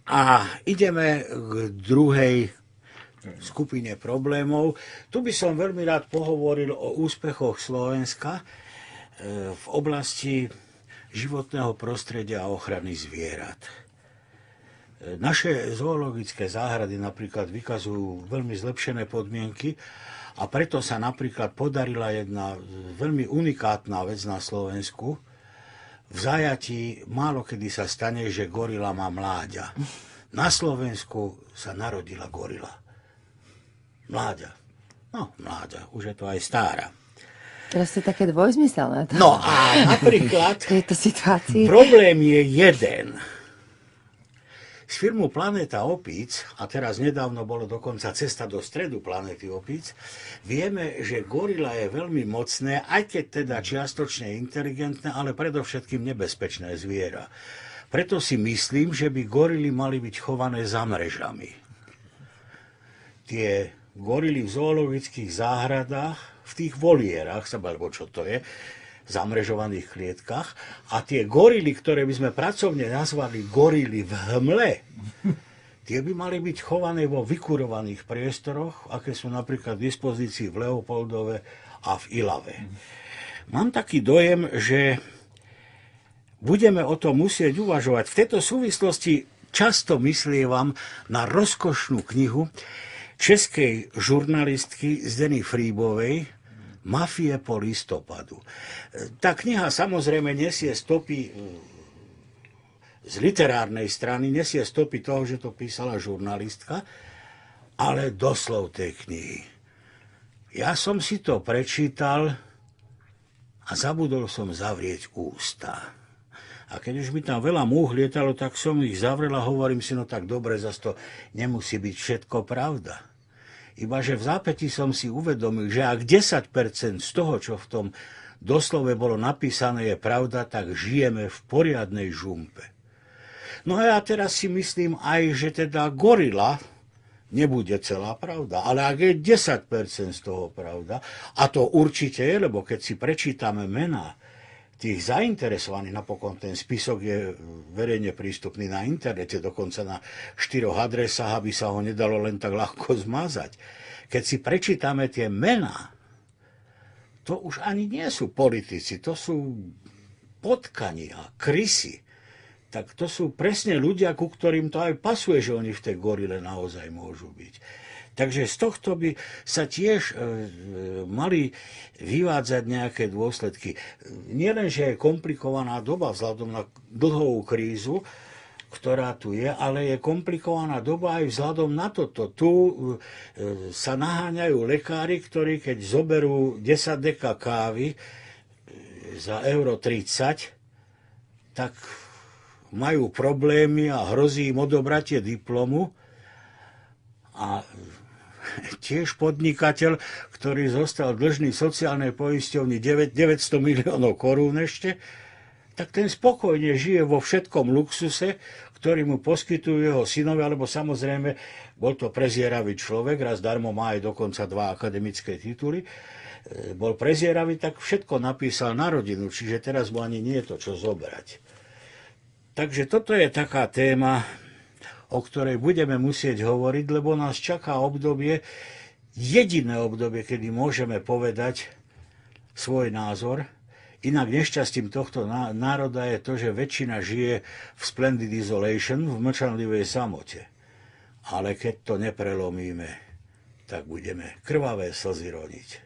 A ideme k druhej skupine problémov. Tu by som veľmi rád pohovoril o úspechoch Slovenska v oblasti životného prostredia a ochrany zvierat. Naše zoologické záhrady napríklad vykazujú veľmi zlepšené podmienky a preto sa napríklad podarila jedna veľmi unikátna vec na Slovensku. V zajatí málo kedy sa stane, že gorila má mláďa. Na Slovensku sa narodila gorila. Mláďa. No, mláďa, už je to aj stára. Teraz je také dvojzmyselné. No a napríklad v tejto situácii problém je jeden. Z firmu Planéta opíc, a teraz nedávno bolo dokonca cesta do stredu planéty opíc, vieme, že gorila je veľmi mocné, aj keď teda čiastočne inteligentné, ale predovšetkým nebezpečné zviera. Preto si myslím, že by gorily mali byť chované za mrežami. Tie gorily v zoologických záhradách, v tých volierách, alebo čo to je, zamrežovaných klietkach, a tie gorily, ktoré by sme pracovne nazvali gorily v hmle, tie by mali byť chované vo vykurovaných priestoroch, aké sú napríklad v dispozícii v Leopoldove a v Ilave. Mám taký dojem, že budeme o tom musieť uvažovať. V tejto súvislosti často myslievam na rozkošnú knihu českej žurnalistky Zdeny Fríbovej Mafie po listopadu. Tá kniha samozrejme nesie stopy z literárnej strany, nesie stopy toho, že to písala žurnalistka, ale doslov tej knihy. Ja som si to prečítal a zabudol som zavrieť ústa. A keď už mi tam veľa múch lietalo, tak som ich zavrel a hovorím si, no tak dobre, zase to nemusí byť všetko pravda. Ibaže v zápätí som si uvedomil, že ak 10% z toho, čo v tom doslove bolo napísané, je pravda, tak žijeme v poriadnej žumpe. No a ja teraz si myslím aj, že teda gorila nebude celá pravda, ale ak je 10% z toho pravda, a to určite je, lebo keď si prečítame mená tých zainteresovaných, napokon ten spisok je verejne prístupný na internete, dokonca na 4 adresách, aby sa ho nedalo len tak ľahko zmazať. Keď si prečítame tie mená, to už ani nie sú politici, to sú potkania, krysy. Tak to sú presne ľudia, ku ktorým to aj pasuje, že oni v tej gorile naozaj môžu byť. Takže z tohto by sa tiež mali vyvádzať nejaké dôsledky. Nielen, že je komplikovaná doba vzhľadom na dlhovú krízu, ktorá tu je, ale je komplikovaná doba aj vzhľadom na toto. Tu sa naháňajú lekári, ktorí keď zoberú 10 deka kávy za euro 30, tak majú problémy a hrozí im odobratie diplomu. A tiež podnikateľ, ktorý zostal dlžný sociálnej poisťovni 900 miliónov korún ešte, tak ten spokojne žije vo všetkom luxuse, ktorý mu poskytujú jeho synovia, alebo samozrejme bol to prezieravý človek, raz darmo má aj dokonca 2 akademické tituly, bol prezieravý, tak všetko napísal na rodinu, čiže teraz mu ani nie je to čo zobrať. Takže toto je taká téma, o ktorej budeme musieť hovoriť, lebo nás čaká obdobie, jediné obdobie, kedy môžeme povedať svoj názor. Inak nešťastím tohto národa je to, že väčšina žije v splendid isolation, v mlčanlivej samote. Ale keď to neprelomíme, tak budeme krvavé slzy roniť.